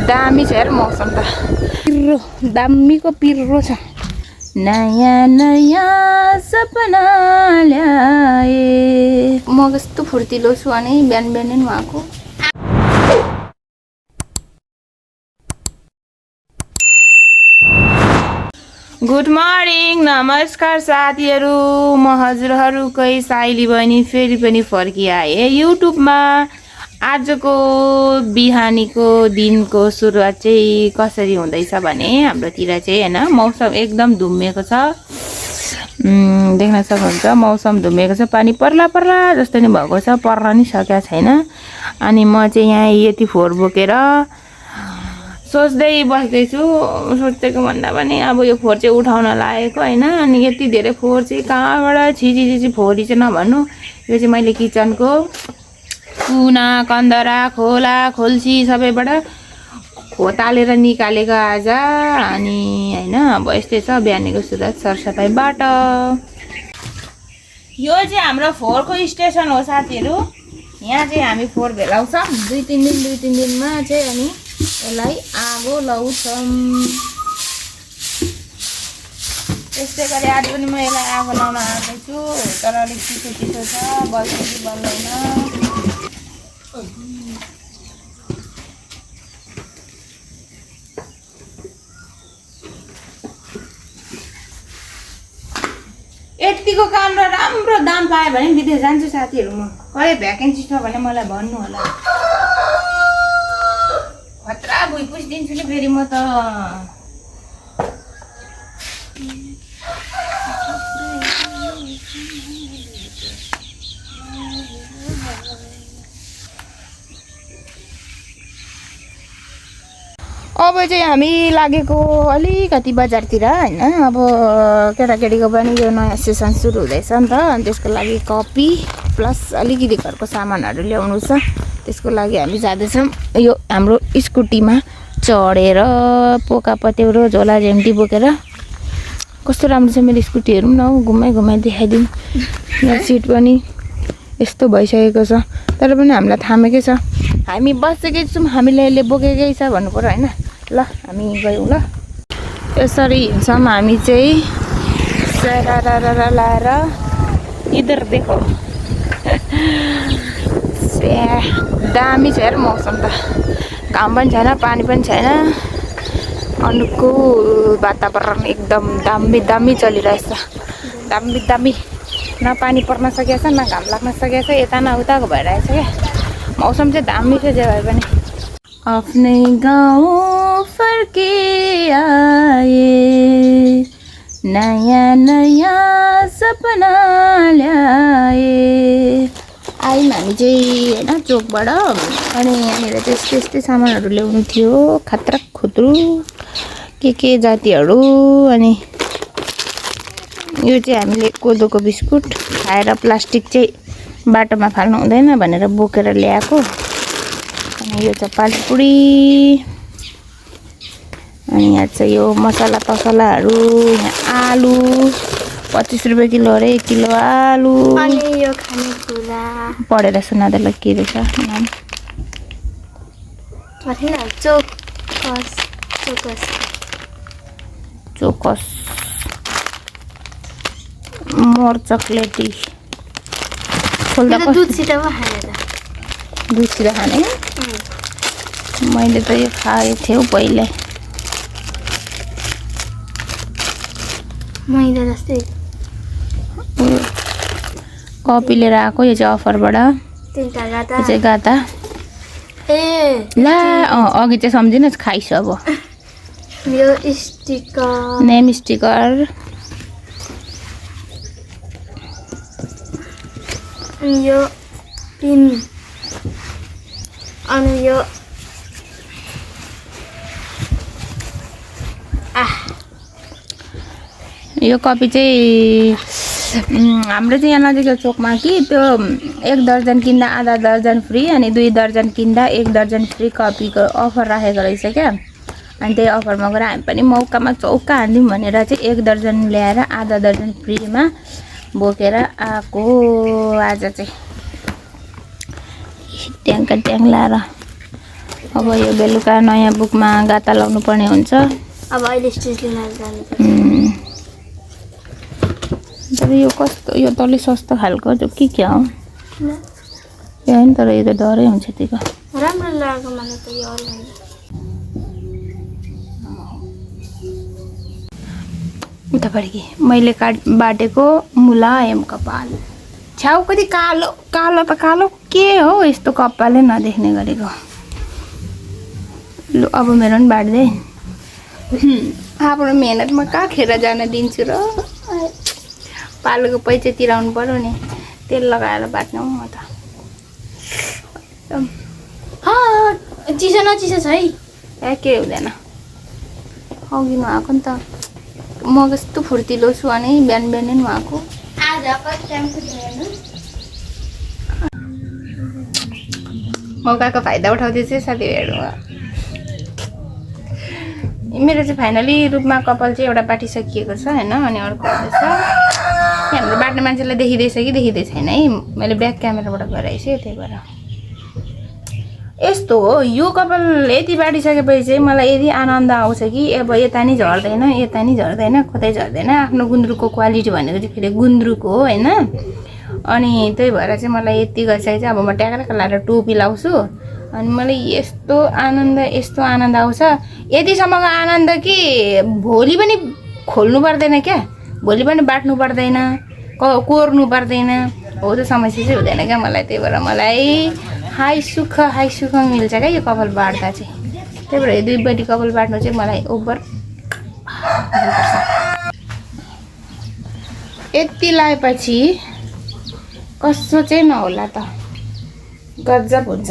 दामी छ यार मौसम त पिर्रो दामीको पिर्रो छ नयाँ नयाँ सपना ल्याए म कस्तो फुर्तिलो छु अनि बिहान बिहानै नुहाएको गुड मर्निङ नमस्कार साथीहरु म हजुरहरुकै साइली बहिनी फेरि पनि फर्किआए युट्युबमा आजको बिहानीको दिनको सुरुवात चाहिँ कसरी हुँदैछ भने हाम्रोतिर चाहिँ हैन मौसम एकदम धुम्मिएको छ देख्न सक्नुहुन्छ मौसम धुम्मिएको छ पानी पर्ला पर्ला जस्तो नि भएको छ पर्न नि सकेको छैन अनि म चाहिँ यहाँ यति फोहोर बोकेर सोच्दै बस्दैछु सोचेको भन्दा पनि अब यो फोहोर चाहिँ उठाउन लागेको हैन अनि यति धेरै फोहोर चाहिँ कहाँबाट छिछि फोहोरी चाहिँ नभन्नु यो चाहिँ मैले किचनको कुना कन्दरा खोला खोल्सी सबैबाट खोतालेर निकालेको आज अनि हैन अब यस्तै छ बिहानीको सुरुवात सरसफाइबाट यो चाहिँ हाम्रो फोहोरको स्टेसन हो साथीहरु यहाँ चाहिँ हामी फोहोर भेलाउँछौं 2-3 दिनमा चाहिँ अनि यसलाई आगो लाउँछौं त्यस्तै गरी आज पनि म यसलाई आगो लाउन आउँदैछु तर अलिक चिसो छ बल्छ कि बल्दैन यतिको काम र राम्रो दाम पाए भने विदेश जान्छु साथीहरु म कहिले भ्याकेन्सी छ भने मलाई भन्नु होला खतरा भुइ पुछिदिन्छु नि फेरि म त अब चाहिँ हामी लागेको अलिकति बजारतिर हैन अब केटाकेटीको पनि यो नयाँ सेसन सुरु हुँदैछ नि त अनि त्यसको लागि कपी प्लस अलिकति घरको सामानहरु ल्याउनु छ त्यसको लागि हामी जाँदैछौं यो हाम्रो स्कुटीमा चढेर पोका पत्याउरो झोला झेम्टी बोकेर कस्तो राम्रो छ मेरो स्कुटीहरु पनि न घुमाइ देखाइदिउँ यहाँ सिट पनि यस्तो भइसकेको छ तर पनि हामीलाई थामेकै छ हामी बसेकै छौं हामीले यसले बोकेकै छ भन्नु पर्यो हैन ल हामी गयौं ल यसरी हिँड्छौं हामी चाहिँ सरारारा लाएर इधर देखो दामी छ यार मौसम त घाम पनि छैन पानी पनि छैन अनुकूल वातावरण एकदम दामी चलिरहेछ दामी न पानी पर्न सकेछ न घाम लाग्न सकेछ यता न उताको भइरहेछ के मौसम चाहिँ दामी छ जे भए पनि आफ्नै गाउँ फर्के आए नयाँ नयाँ सपना ल्याए आइम हामी चाहिँ हैन चोकबाट अनि यहाँनिर त्यस्तै सामानहरु ल्याउनु थियो खतरा खुत्रु के जातिहरु अनि यो चाहिँ हामीले कोदोको बिस्कुट खाएर प्लास्टिक चाहिँ बाटोमा फाल्नु हुँदैन भनेर बोकेर ल्याएको अनि यो चाहिँ पालपुडी अनि यहाँ चाहिँ यो मसला तसलाहरु यहाँ आलु 25 रुपैयाँ किलो रे 1 किलो आलु अनि यो खानेकुरा पढेर सुनाउँदा ल के रहेछ नाम हैन चोकस मोर चकलेटी खोल्दा दुधसित पो खाने त दुधसित खाने मैले त यो खाएको थिएँ पहिले मैदा जस्तै कपी लिएर आएको यो चाहिँ अफरबाट तिनटा गाता यो चाहिँ गाता ए ला अघि चाहिँ सम्झिन खाइस अब यो स्टिकर नेम स्टिकर यो पिन अनि यो यो कपी चाहिँ हाम्रो चाहिँ यहाँ नजिकको चोकमा कि त्यो 1 दर्जन किन्दा आधा दर्जन फ्री अनि 2 दर्जन किन्दा 1 दर्जन फ्री कपीको अफर राखेको रहेछ क्या अनि त्यही अफरमा गएर हामी पनि मौकामा चौका हान्दिउँ भनेर चाहिँ 1 दर्जन ल्याएर आधा दर्जन फ्रीमा बोकेर आको आज चाहिँ ट्याङ लाएर अब यो बेलुका नयाँ बुकमा गाता लाउनु पर्ने हुन्छ। अब अहिले स्टेज लिन जानु पर्छ। तर यो कस्तो यो त अलिक सस्तो खालको जो के हो न, यो होइन तर यो त डरै हुन्छ त्यतिको। राम्रो लाग्यो मलाई त यो अरू भन्दा। उतापट्टि मैले बाटेको मुलायम कपाल छ्याउ कति कालो कालो त कालो के हो यस्तो कपालै नदेख्ने गरेको। लु अब मेरो पनि बाट्दै आफ्नो मेहनतमा कहाँ खेर जान दिन्छु र। पालोको पैसा तिराउनु पर्यो नि तेल लगाएर बाट्नु म त। चिसो नचिसो छ है। ए के हुँदैन अघि नुहाएको नि त म कस्तो फुर्तिलो छु अनि बिहान बिहानै नुहाएको। आज कति टाइमको हेर्नु मौकाको फाइदा उठाउँदैछु साथीहरू। मेरो चाहिँ फाइनली रूपमा कपाल चाहिँ एउटा बाटिसकिएको छ होइन अनि अर्को हुँदैछ। हाम्रो बाट्ने मान्छेलाई देखिँदैछ कि देखिँदै छैन है मैले ब्याक क्यामेराबाट गराएछु त्यही भएर यस्तो हो। यो कपाल यति बाटिसकेपछि चाहिँ मलाई यति आनन्द आउँछ कि अब यता नि झर्दैन यता नि झर्दैन कतै झर्दैन। आफ्नो गुन्द्रुकको क्वालिटी भनेको चाहिँ फेरि गुन्द्रुकको हो होइन। अनि त्यही भएर चाहिँ मलाई यति गरिसकेपछि अब म ट्याक्राक लाएर टोपी लाउँछु अनि मलाई यस्तो आनन्द आउँछ। यतिसम्मको आनन्द कि भोलि पनि खोल्नु पर्दैन क्या, भोलि पनि बाट्नु पर्दैन कोर्नु पर्दैन हो त्यो समस्या चाहिँ हुँदैन क्या मलाई। त्यही भएर मलाई हाई सुख मिल्छ क्या यो कपाल बाट्दा चाहिँ। त्यही भएर दुईपट्टि कपाल बाट्नु चाहिँ मलाई ओभर मनपर्छ। यति लगाएपछि कसो चाहिँ नहोला त गजब हुन्छ।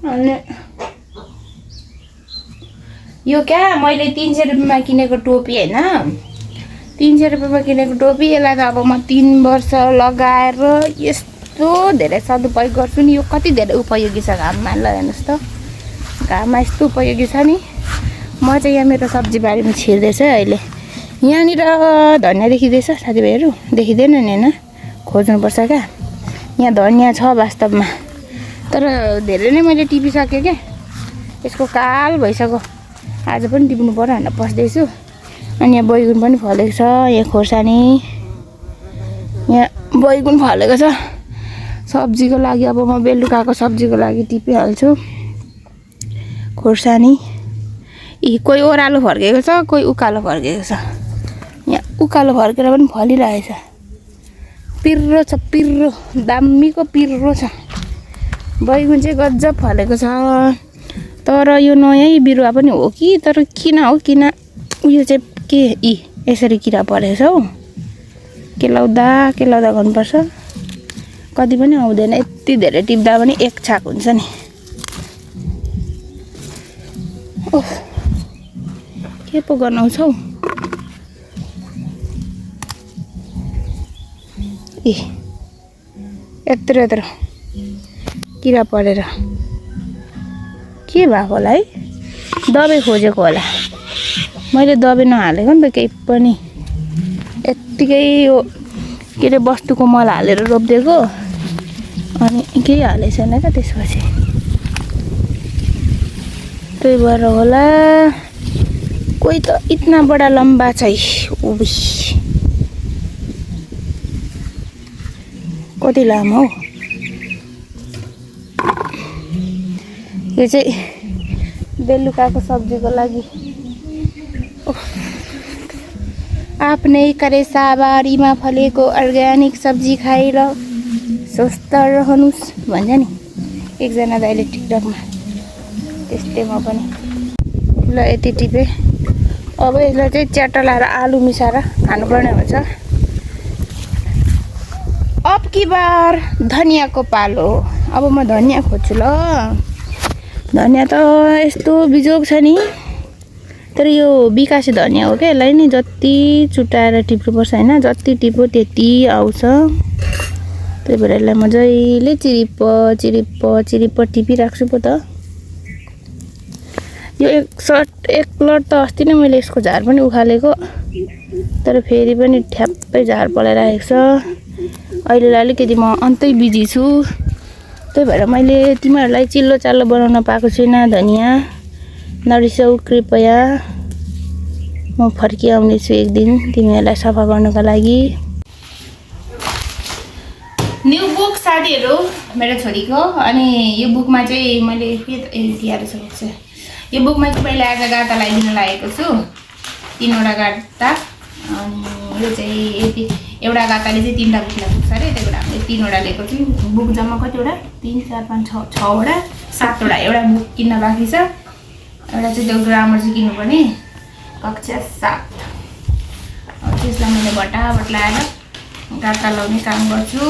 अनि यो क्या मैले 300 रुपियाँमा किनेको टोपी होइन 300 रुपियाँमा किनेको टोपी यसलाई त अब म 3 वर्ष लगाएर यस्तो धेरै सदुपयोग गर्छु नि। यो कति धेरै उपयोगी छ घाममा ल हेर्नुहोस् त घाममा यस्तो उपयोगी छ नि। म चाहिँ यहाँ मेरो सब्जी बारीमा छिर्दैछ अहिले। यहाँनिर धनियाँ देखिँदैछ साथीभाइहरू देखिँदैन नि होइन खोज्नुपर्छ क्या। यहाँ धनियाँ छ वास्तवमा तर धेरै नै मैले टिपिसकेँ क्या। यसको काल भइसक्यो आज पनि टिप्नु पर्यो भनेर पस्दैछु। अनि यहाँ बैगुन पनि फलेको छ यहाँ खोर्सानी यहाँ बैगुन फलेको छ सब्जीको लागि। अब म बेलुकाको सब्जीको लागि टिपिहाल्छु खोर्सानी। कोही ओह्रालो फर्केको छ कोही उकालो फर्केको छ। यहाँ उकालो फर्केर पनि फलिरहेछ पिर्रो छ पिर्रो दामीको पिर्रो छ। बैगुन चाहिँ गजब फलेको छ तर यो नयाँ बिरुवा पनि हो कि तर किन हो किन उयो चाहिँ के यसरी किरा परेको छ हौ। केलाउँदा गर्नुपर्छ कति पनि आउँदैन। यति धेरै टिप्दा पनि एक छाक हुन्छ नि। ओह के पो गर्नाउँछौ यत्रो किरा परेर के भएको होला है। दबाई खोजेको होला मैले दबाई नहालेको नि त केही पनि। यत्तिकै यो के अरे वस्तुको मल हालेर रोपिदिएको अनि केही हालेको छैन क्या त्यसपछि। त्यही भएर होला कोही त इतना बडा लम्बा छ कति लामो हौ। यो चाहिँ बेलुकाको सब्जीको लागि आफ्नै करेसाबारीमा फलेको अर्ग्यानिक सब्जी खाएर स्वस्थ रहनुहोस् भन्छ नि एकजना दाइले टिकटकमा। त्यस्तै म पनि ल यति टिपेँ। अब यसलाई चाहिँ च्याट्टा लाएर आलु मिसाएर खानुपर्ने हुन्छ। अब की बार धनियाँको पालो। अब म धनियाँ खोज्छु ल। धनियाँ त यस्तो बिजोग छ नि तर यो बिकासे धनियाँ हो क्या। यसलाई नि जति चुटाएर टिप्नुपर्छ होइन जति टिप्यो त्यति आउँछ। त्यही भएर यसलाई मजाले चिरिप्प टिपिराख्छु पो त। यो एक लट त अस्ति नै मैले यसको झार पनि उखालेको तर फेरि पनि ठ्याप्पै झार पलाइराखेको छ। अहिले अलिकति म अन्तै बिजी छु त्यही भएर मैले तिमीहरूलाई चिल्लो चाल्लो बनाउन पाएको छुइनँ। धनियाँ नरिसाउ कृपया। म फर्किआउनेछु एक दिन तिमीहरूलाई सफा गर्नको लागि। न्यू बुक साथीहरू मेरो छोरीको। अनि यो बुकमा चाहिँ मैले के तिहार सक्छ, यो बुकमा चाहिँ पहिला आएर गाता लगाइदिन लागेको छु, 3वटा गाता। अनि यो चाहिँ यति एउटा गाताले चाहिँ 3वटा बुकलाई पुग्छ अरे, त्यही भएर हामीले 3वटा लिएको छु। बुक जम्मा कतिवटा 3 4 5 6 6वटा 7वटा एउटा बुक किन्न बाँकी छ। एउटा चाहिँ त्यो ग्रामर चाहिँ किन्नुपर्ने कक्षा 7। त्यसलाई मैले भटाभट लगाएर गाता लाउने काम गर्छु।